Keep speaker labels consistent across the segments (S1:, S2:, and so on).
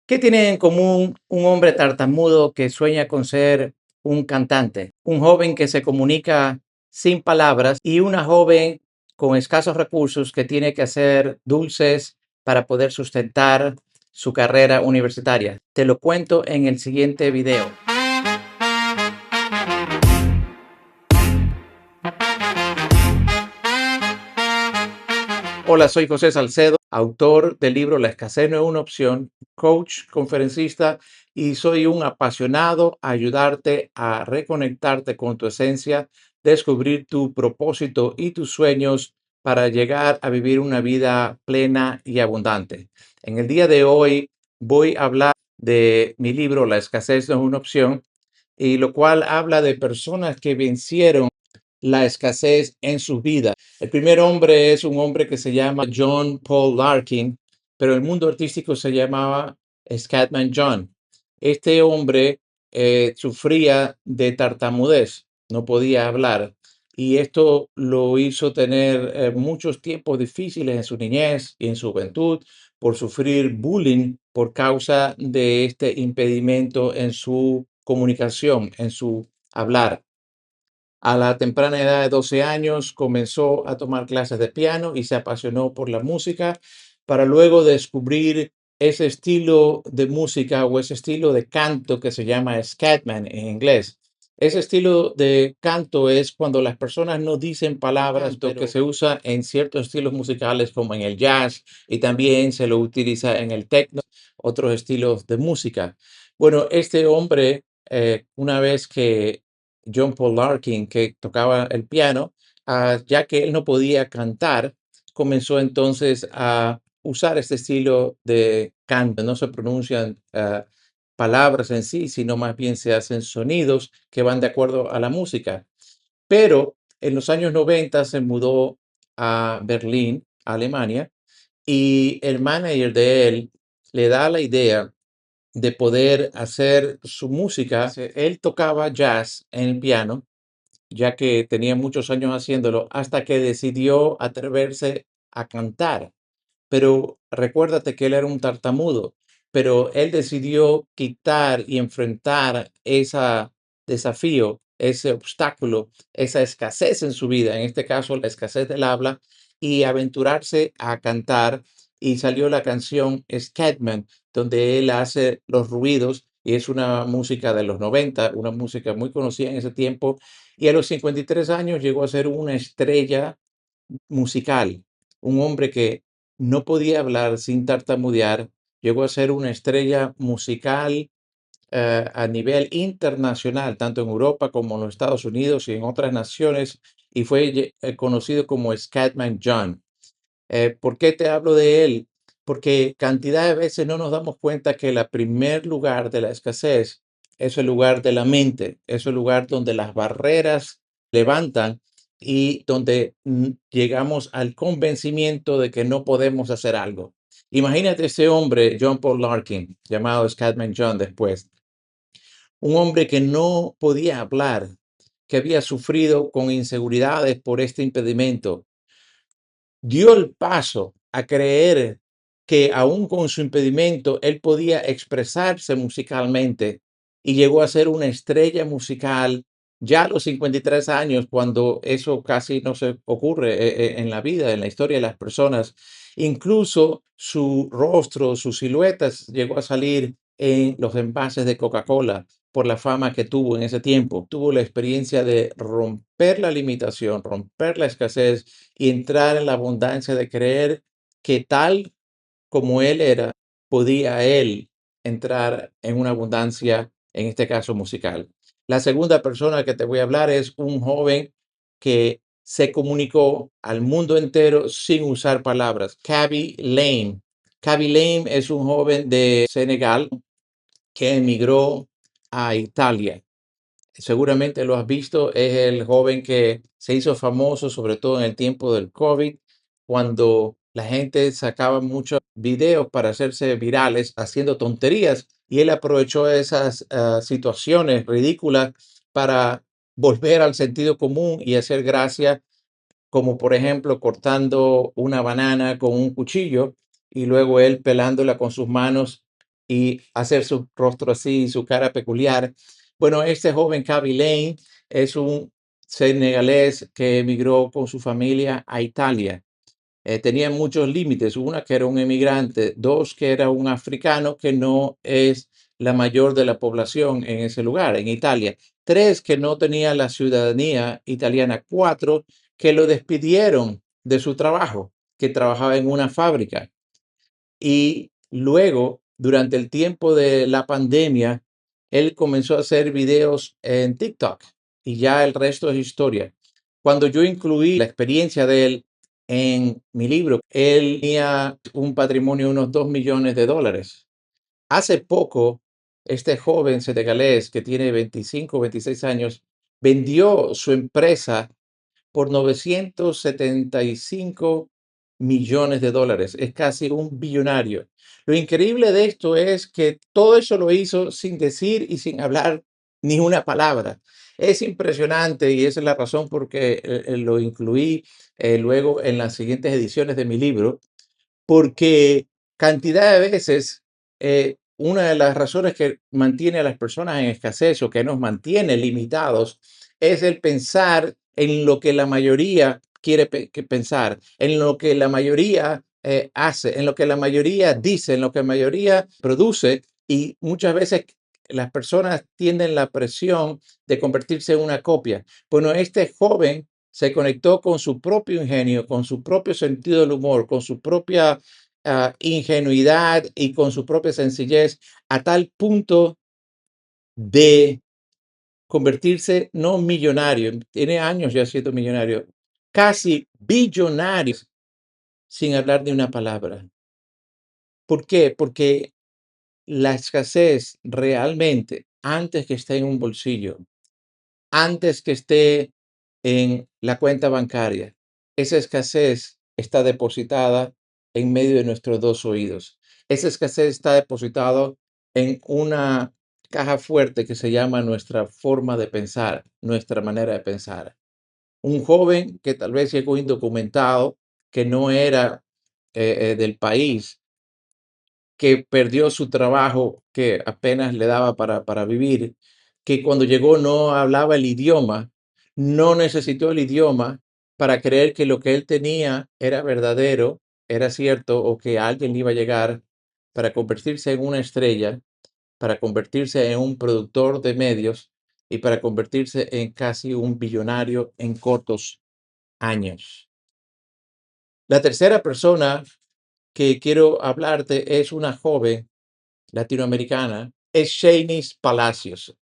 S1: ¿Qué tiene en común un hombre tartamudo que sueña con ser un cantante? Un joven que se comunica sin palabras y una joven con escasos recursos que tiene que hacer dulces para poder sustentar su carrera universitaria. Te lo cuento en el siguiente video. Hola, soy José Salcedo, autor del libro La escasez no es una opción, coach, conferencista y soy un apasionado a ayudarte a reconectarte con tu esencia, descubrir tu propósito y tus sueños para llegar a vivir una vida plena y abundante. En el día de hoy voy a hablar de mi libro La escasez no es una opción y lo cual habla de personas que vencieron la escasez en sus vidas. El primer hombre es un hombre que se llama John Paul Larkin, pero el mundo artístico se llamaba Scatman John. Este hombre sufría de tartamudez, no podía hablar y esto lo hizo tener muchos tiempos difíciles en su niñez y en su juventud por sufrir bullying por causa de este impedimento en su comunicación, en su hablar. A la temprana edad de 12 años comenzó a tomar clases de piano y se apasionó por la música para luego descubrir ese estilo de música o ese estilo de canto que se llama scatman en inglés. Ese estilo de canto es cuando las personas no dicen palabras, lo que se usa en ciertos estilos musicales como en el jazz y también se lo utiliza en el techno, otros estilos de música. Bueno, este hombre, una vez que John Paul Larkin, que tocaba el piano, ya que él no podía cantar, comenzó entonces a usar este estilo de canto. No se pronuncian palabras en sí, sino más bien se hacen sonidos que van de acuerdo a la música. Pero en los años 90 se mudó a Berlín, Alemania, y el manager de él le da la idea de poder hacer su música. Él tocaba jazz en el piano ya que tenía muchos años haciéndolo, hasta que decidió atreverse a cantar. Pero recuérdate que él era un tartamudo, pero él decidió quitar y enfrentar ese desafío, ese obstáculo, esa escasez en su vida, en este caso la escasez del habla, y aventurarse a cantar. Y salió la canción Scatman, donde él hace los ruidos, y es una música de los 90, una música muy conocida en ese tiempo, y a los 53 años llegó a ser una estrella musical, un hombre que no podía hablar sin tartamudear, llegó a ser una estrella musical a nivel internacional, tanto en Europa como en los Estados Unidos y en otras naciones, y fue conocido como Scatman John. ¿Por qué te hablo de él? Porque cantidad de veces no nos damos cuenta que el primer lugar de la escasez es el lugar de la mente, es el lugar donde las barreras levantan y donde llegamos al convencimiento de que no podemos hacer algo. Imagínate ese hombre, John Paul Larkin, llamado Scatman John después, un hombre que no podía hablar, que había sufrido con inseguridades por este impedimento, dio el paso a creer que aún con su impedimento él podía expresarse musicalmente y llegó a ser una estrella musical ya a los 53 años, cuando eso casi no se ocurre en la vida, en la historia de las personas. Incluso su rostro, sus siluetas llegó a salir en los envases de Coca-Cola por la fama que tuvo en ese tiempo. Tuvo la experiencia de romper la limitación, romper la escasez y entrar en la abundancia de creer que tal como él era, podía él entrar en una abundancia, en este caso musical. La segunda persona que te voy a hablar es un joven que se comunicó al mundo entero sin usar palabras. Kaby Lame. Kaby Lame es un joven de Senegal que emigró a Italia. Seguramente lo has visto, es el joven que se hizo famoso, sobre todo en el tiempo del COVID, cuando la gente sacaba muchos videos para hacerse virales haciendo tonterías y él aprovechó esas situaciones ridículas para volver al sentido común y hacer gracia, como por ejemplo cortando una banana con un cuchillo y luego él pelándola con sus manos y hacer su rostro así, su cara peculiar. Bueno, este joven Kaby Lane es un senegalés que emigró con su familia a Italia. Tenía muchos límites. Una, que era un emigrante. Dos, que era un africano que no es la mayor de la población en ese lugar, en Italia. Tres, que no tenía la ciudadanía italiana. Cuatro, que lo despidieron de su trabajo, que trabajaba en una fábrica. Y luego, durante el tiempo de la pandemia, él comenzó a hacer videos en TikTok y ya el resto es historia. Cuando yo incluí la experiencia de él en mi libro, él tenía un patrimonio de unos $2 millones. Hace poco, este joven senegalés que tiene 25 o 26 años vendió su empresa por $975 millones. Es casi un billonario. Lo increíble de esto es que todo eso lo hizo sin decir y sin hablar ni una palabra. Es impresionante y esa es la razón por que lo incluí luego en las siguientes ediciones de mi libro, porque cantidad de veces, una de las razones que mantiene a las personas en escasez o que nos mantiene limitados es el pensar en lo que la mayoría quiere que pensar, en lo que la mayoría hace, en lo que la mayoría dice, en lo que la mayoría produce, y muchas veces las personas tienden la presión de convertirse en una copia. Bueno, este joven se conectó con su propio ingenio, con su propio sentido del humor, con su propia ingenuidad y con su propia sencillez, a tal punto de convertirse no millonario, tiene años ya siendo millonario, casi billonario sin hablar de una palabra. ¿Por qué? Porque la escasez realmente, antes que esté en un bolsillo, antes que esté en la cuenta bancaria, esa escasez está depositada en medio de nuestros dos oídos. Esa escasez está depositada en una caja fuerte que se llama nuestra forma de pensar, nuestra manera de pensar. Un joven que tal vez llegó indocumentado, que no era del país, que perdió su trabajo, que apenas le daba para vivir, que cuando llegó no hablaba el idioma, no necesitó el idioma para creer que lo que él tenía era verdadero, era cierto, o que alguien iba a llegar para convertirse en una estrella, para convertirse en un productor de medios y para convertirse en casi un billonario en cortos años. La tercera persona que quiero hablarte es una joven latinoamericana, es Shanice Palacios.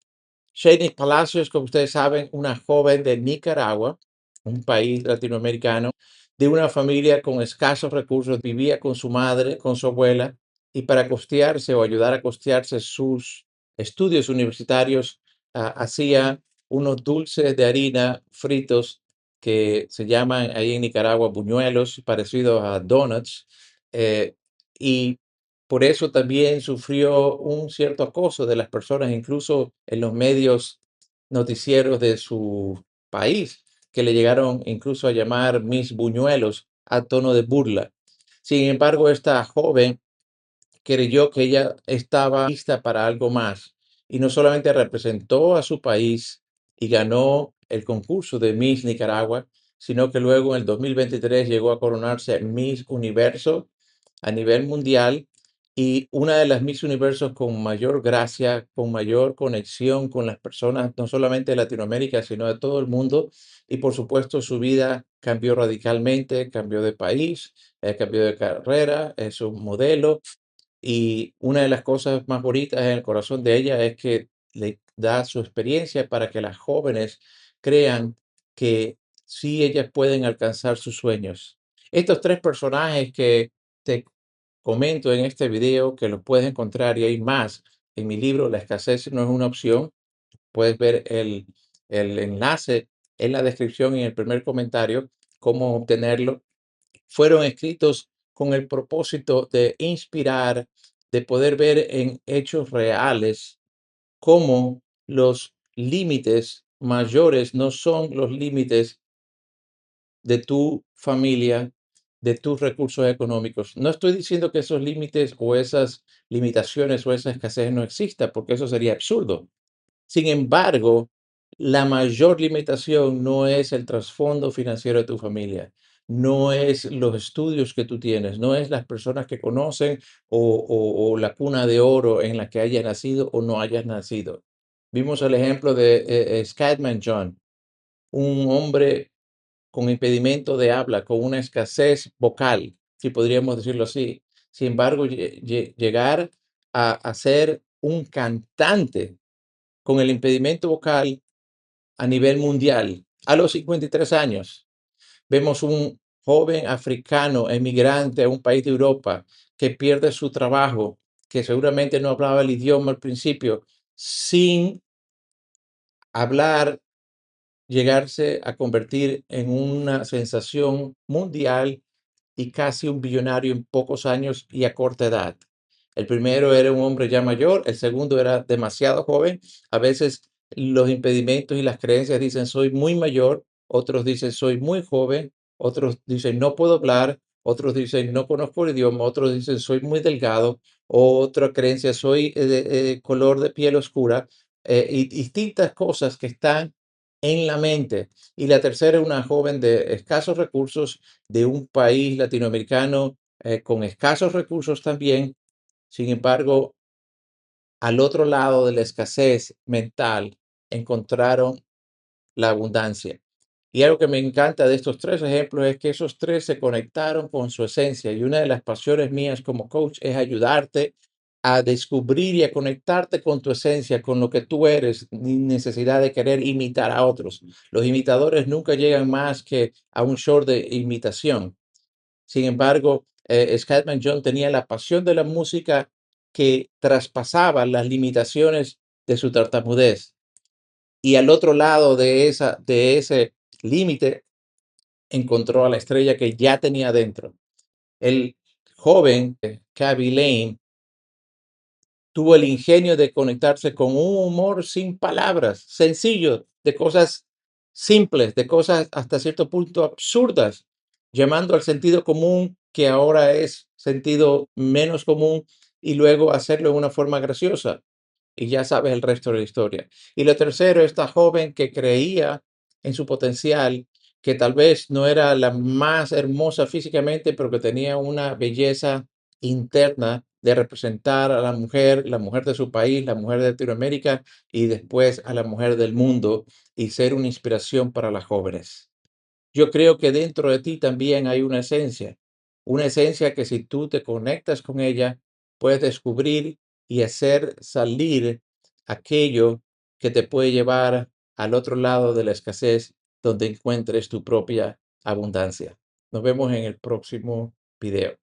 S1: Shanice Palacios, como ustedes saben, una joven de Nicaragua, un país latinoamericano, de una familia con escasos recursos, vivía con su madre, con su abuela, y para costearse o ayudar a costearse sus estudios universitarios, hacía unos dulces de harina fritos que se llaman ahí en Nicaragua buñuelos, parecidos a donuts, eh, y por eso también sufrió un cierto acoso de las personas, incluso en los medios noticieros de su país, que le llegaron incluso a llamar Miss Buñuelos a tono de burla. Sin embargo, esta joven creyó que ella estaba lista para algo más y no solamente representó a su país y ganó el concurso de Miss Nicaragua, sino que luego en el 2023 llegó a coronarse Miss Universo a nivel mundial y una de las Miss Universos con mayor gracia, con mayor conexión con las personas, no solamente de Latinoamérica, sino de todo el mundo. Y por supuesto su vida cambió radicalmente, cambió de país, cambió de carrera, es un modelo, y una de las cosas más bonitas en el corazón de ella es que le da su experiencia para que las jóvenes crean que sí ellas pueden alcanzar sus sueños. Estos tres personajes que te comento en este video, que los puedes encontrar y hay más en mi libro, La escasez no es una opción. Puedes ver el enlace en la descripción y en el primer comentario, cómo obtenerlo. Fueron escritos con el propósito de inspirar, de poder ver en hechos reales cómo los límites mayores no son los límites de tu familia, de tus recursos económicos. No estoy diciendo que esos límites o esas limitaciones o esa escasez no exista, porque eso sería absurdo. Sin embargo, la mayor limitación no es el trasfondo financiero de tu familia, no es los estudios que tú tienes, no es las personas que conocen o la cuna de oro en la que hayas nacido o no hayas nacido. Vimos el ejemplo de Scatman John, un hombre con impedimento de habla, con una escasez vocal, si podríamos decirlo así. Sin embargo, llegar a ser un cantante con el impedimento vocal a nivel mundial a los 53 años. Vemos un joven africano emigrante a un país de Europa que pierde su trabajo, que seguramente no hablaba el idioma al principio, sin hablar, llegarse a convertir en una sensación mundial y casi un billonario en pocos años y a corta edad. El primero era un hombre ya mayor, el segundo era demasiado joven. A veces los impedimentos y las creencias dicen soy muy mayor, otros dicen soy muy joven, otros dicen no puedo hablar, otros dicen no conozco el idioma, otros dicen soy muy delgado, otra creencia soy de color de piel oscura, y distintas cosas que están en la mente. Y la tercera, una joven de escasos recursos de un país latinoamericano con escasos recursos también. Sin embargo, al otro lado de la escasez mental encontraron la abundancia. Y algo que me encanta de estos tres ejemplos es que esos tres se conectaron con su esencia. Y una de las pasiones mías como coach es ayudarte a descubrir y a conectarte con tu esencia, con lo que tú eres, sin necesidad de querer imitar a otros. Los imitadores nunca llegan más que a un short de imitación. Sin embargo, Scatman John tenía la pasión de la música que traspasaba las limitaciones de su tartamudez. Y al otro lado de ese límite encontró a la estrella que ya tenía dentro. El joven Kavy Lane tuvo el ingenio de conectarse con un humor sin palabras, sencillo, de cosas simples, de cosas hasta cierto punto absurdas, llamando al sentido común que ahora es sentido menos común y luego hacerlo de una forma graciosa. Y ya sabes el resto de la historia. Y lo tercero, esta joven que creía en su potencial, que tal vez no era la más hermosa físicamente, pero que tenía una belleza interna de representar a la mujer de su país, la mujer de Latinoamérica y después a la mujer del mundo y ser una inspiración para las jóvenes. Yo creo que dentro de ti también hay una esencia que si tú te conectas con ella, puedes descubrir y hacer salir aquello que te puede llevar al otro lado de la escasez, donde encuentres tu propia abundancia. Nos vemos en el próximo video.